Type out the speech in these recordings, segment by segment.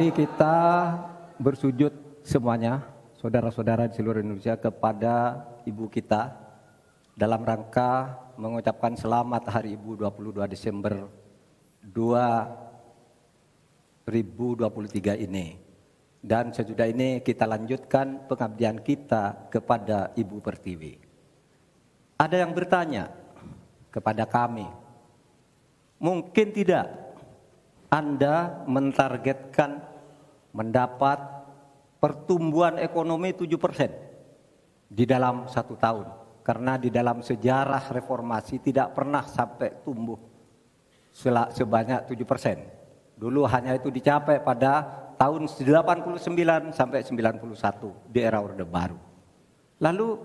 Kita bersujud semuanya, saudara-saudara di seluruh Indonesia, kepada Ibu kita dalam rangka mengucapkan selamat Hari Ibu 22 Desember 2023 ini. Dan sesudah ini kita lanjutkan pengabdian kita kepada Ibu Pertiwi. Ada yang bertanya kepada kami, mungkin tidak Anda mentargetkan mendapat pertumbuhan ekonomi 7% di dalam 1 tahun. Karena di dalam sejarah reformasi tidak pernah sampai tumbuh sebanyak 7%. Dulu hanya itu dicapai pada tahun 89 sampai 91 di era Orde Baru. Lalu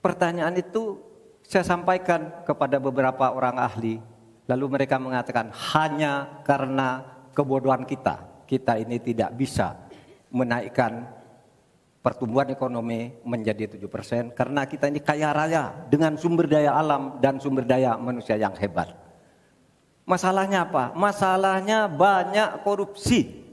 pertanyaan itu saya sampaikan kepada beberapa orang ahli. Lalu mereka mengatakan hanya karena kebodohan kita ini tidak bisa menaikkan pertumbuhan ekonomi menjadi 7% karena kita ini kaya raya dengan sumber daya alam dan sumber daya manusia yang hebat. Masalahnya apa? Masalahnya banyak korupsi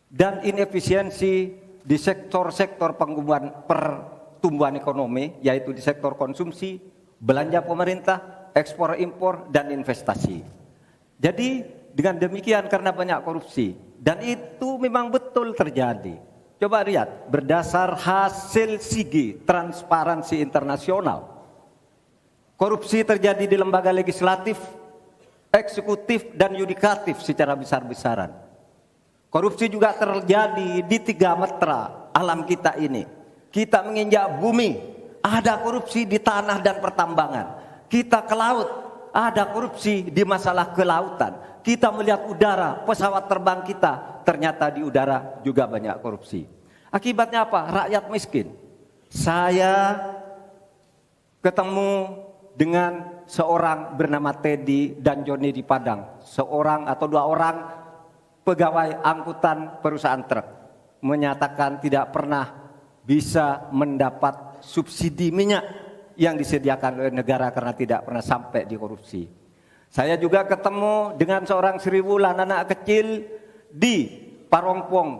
dan inefisiensi di sektor-sektor pertumbuhan ekonomi, yaitu di sektor konsumsi, belanja pemerintah, ekspor impor, dan investasi. Jadi dengan demikian karena banyak korupsi, dan itu memang betul terjadi. Coba lihat, berdasar hasil SIGI, Transparansi Internasional, korupsi terjadi di lembaga legislatif, eksekutif, dan yudikatif secara besar-besaran. Korupsi juga terjadi di 3 metra alam kita ini. Kita menginjak bumi, ada korupsi di tanah dan pertambangan. Kita ke laut, ada korupsi di masalah kelautan. Kita melihat udara, pesawat terbang kita, ternyata di udara juga banyak korupsi. Akibatnya apa? Rakyat miskin. Saya ketemu dengan seorang bernama Teddy dan Joni di Padang. Seorang atau 2 orang pegawai angkutan perusahaan truk menyatakan tidak pernah bisa mendapat subsidi minyak yang disediakan oleh negara karena tidak pernah sampai di korupsi. Saya juga ketemu dengan seorang Sri Wulan, anak kecil di Parongpong,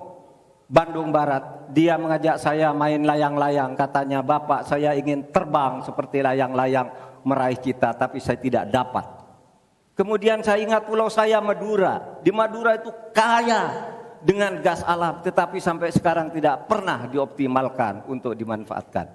Bandung Barat. Dia mengajak saya main layang-layang. Katanya, "Bapak, saya ingin terbang seperti layang-layang meraih cita, tapi saya tidak dapat." Kemudian saya ingat pulau saya, Madura. Di Madura itu kaya dengan gas alam, tetapi sampai sekarang tidak pernah dioptimalkan untuk dimanfaatkan.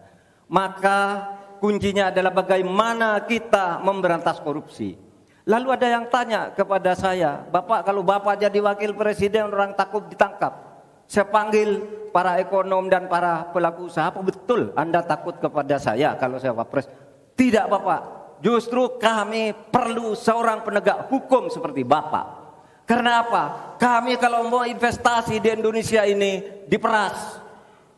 Maka kuncinya adalah bagaimana kita memberantas korupsi. Lalu ada yang tanya kepada saya, "Bapak, kalau Bapak jadi wakil presiden orang takut ditangkap." Saya panggil para ekonom dan para pelaku usaha, "Apa betul Anda takut kepada saya kalau saya wapres?" "Tidak, Bapak. Justru kami perlu seorang penegak hukum seperti Bapak. Karena apa? Kami kalau mau investasi di Indonesia ini diperas.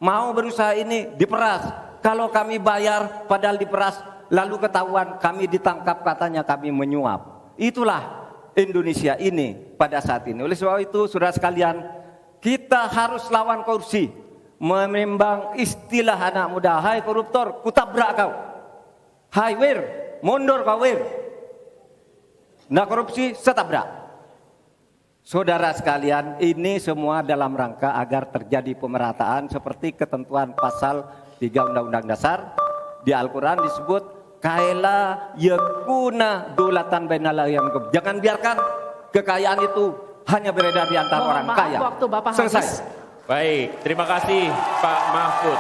Mau berusaha ini diperas. Kalau kami bayar padahal diperas, lalu ketahuan kami ditangkap katanya kami menyuap. Itulah Indonesia ini pada saat ini. Oleh sebab itu, saudara sekalian, kita harus lawan korupsi. Memembang istilah anak muda, "Hai koruptor, kutabrak kau. Hai wir, mundur kau wir. Nah korupsi, setabrak." Saudara sekalian, ini semua dalam rangka agar terjadi pemerataan seperti ketentuan pasal 3 Undang-Undang Dasar. Di Al-Quran disebut kaila yakuna dolatan bainal yang. Jangan biarkan kekayaan itu hanya beredar di antara orang kaya. Waktu Bapak selesai. Habis. Baik, terima kasih Pak Mahfud.